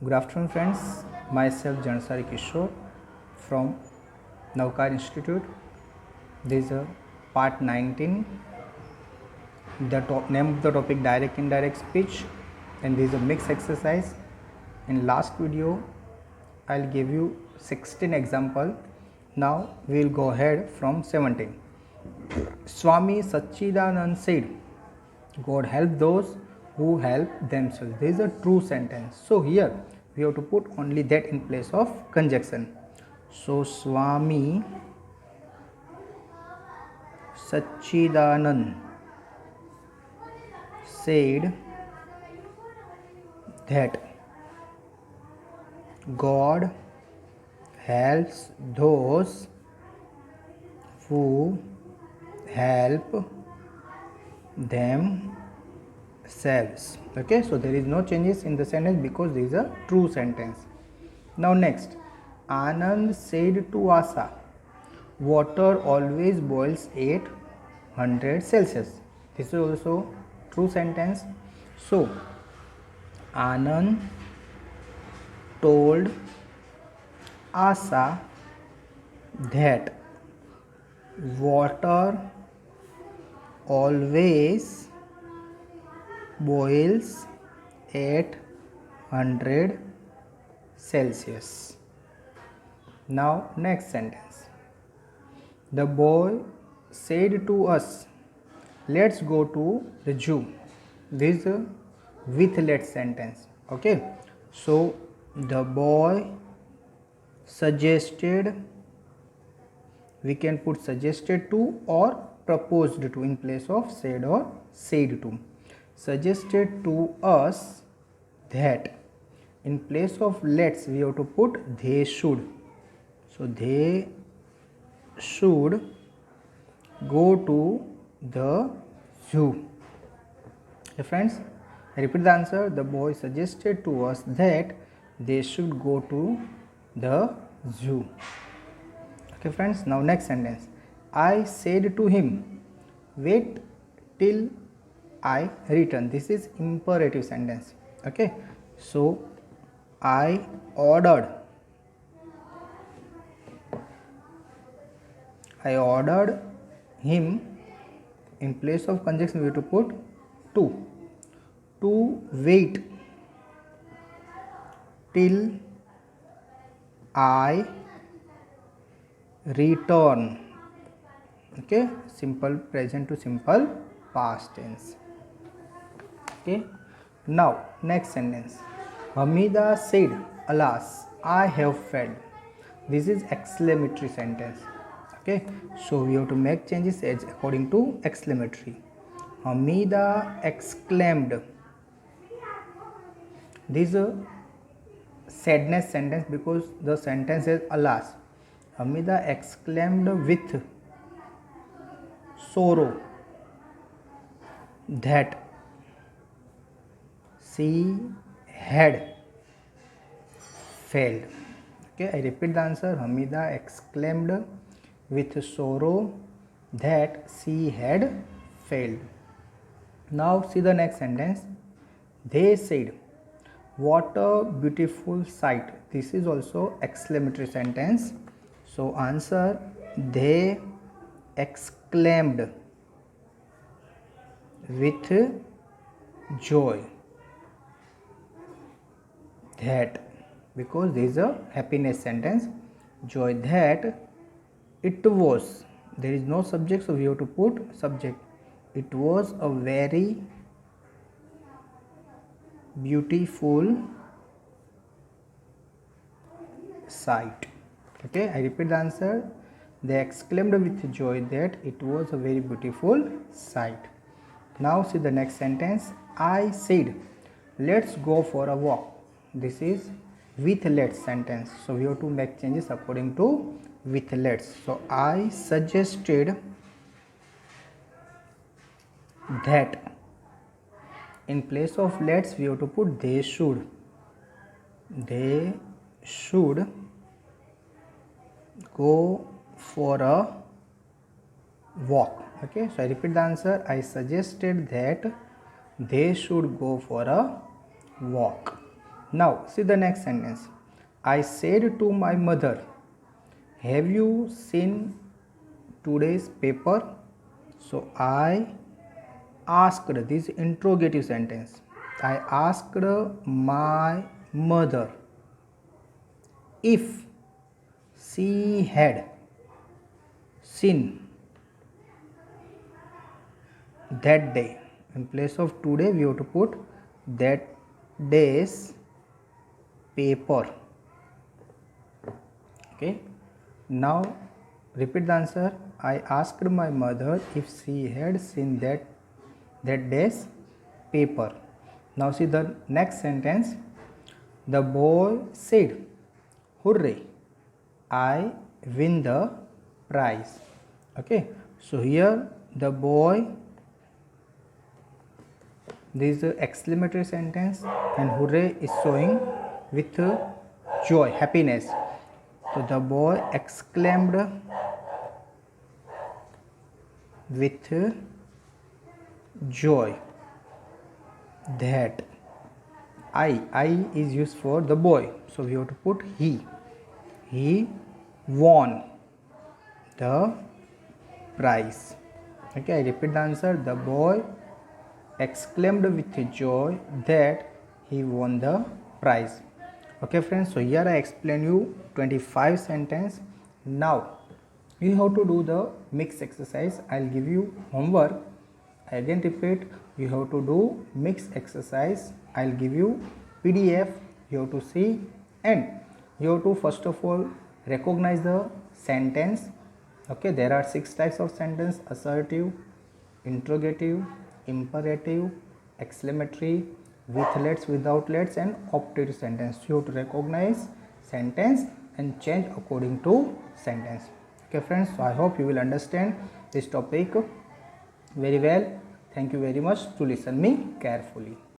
Good afternoon, friends. Myself Jansari Kishore from Navkar Institute. This is part 19. The name of the topic direct indirect speech, and this is a mixed exercise. In last video, I'll give you 16 example. Now we will go ahead from 17. Swami Sachidanand said, God help those who help themselves. This is a true sentence. So here we have to put only that in place of conjunction. So Swami Sachidanand said that God helps those who help themselves. Okay, so there is no changes in the sentence because this is a true sentence. Now next, Anand said to Asa, water always boils 800 Celsius. This is also true sentence. So Anand told Asa that water always boils 800 Celsius. Now next sentence. The boy said to us, let's go to the zoo. This is a with let sentence. Okay. So the boy suggested, we can put suggested to or proposed to in place of said or said to. Suggested to us that in place of let's we have to put they should. So they should go to the zoo. Okay, friends, I repeat the answer. The boy suggested to us that they should go to the zoo. Okay, friends, now next sentence. I said to him, wait till I return. This is imperative sentence. Okay, so I ordered him. In place of conjunction we have to put to wait till I return. Okay, simple present to simple past tense. Okay, now next sentence. Hamida said, alas, I have failed. This is exclamatory sentence. Okay, so we have to make changes as according to exclamatory. Hamida exclaimed. This is a sadness sentence because the sentence is alas. Hamida exclaimed with sorrow that she had failed. Okay, I repeat the answer. Hamida exclaimed with sorrow that she had failed. Now see the next sentence. They said, what a beautiful sight. This is also exclamatory sentence. So answer, they exclaimed with joy that, because this is a happiness sentence, joy that it was, there is no subject, so we have to put subject. It was a very beautiful sight. Okay, I repeat the answer. They exclaimed with joy that it was a very beautiful sight. Now see the next sentence. I said, let's go for a walk. This is with let's sentence. So we have to make changes according to with let's. So I suggested that. In place of let's we have to put they should. They should go for a walk. Okay, so I repeat the answer. I suggested that they should go for a walk. Now see the next sentence. I said to my mother, have you seen today's paper? So I asked, this interrogative sentence. I asked my mother if she had seen that day. In place of today we have to put that day's paper. Okay, now repeat the answer. I asked my mother if she had seen that day's paper. Now see the next sentence. The boy said, hooray, I win the prize. Okay, so here the boy, this is the exclamatory sentence, and hooray is showing with joy, happiness. So the boy exclaimed with joy that I is used for the boy, so we have to put he won the prize. Okay, I repeat the answer. The boy exclaimed with joy that he won the prize. Okay friends, so here I explain you 25 sentence. Now you have to do the mix exercise. I'll give you homework. I again repeat, you have to do mix exercise. I'll give you PDF, you have to see, and you have to first of all recognize the sentence. Okay, there are 6 types of sentence: assertive, interrogative, imperative, exclamatory, with let's, without let's, and optative sentence. You have to recognize sentence and change according to sentence. Okay friends, so I hope you will understand this topic very well. Thank you very much to listen me carefully.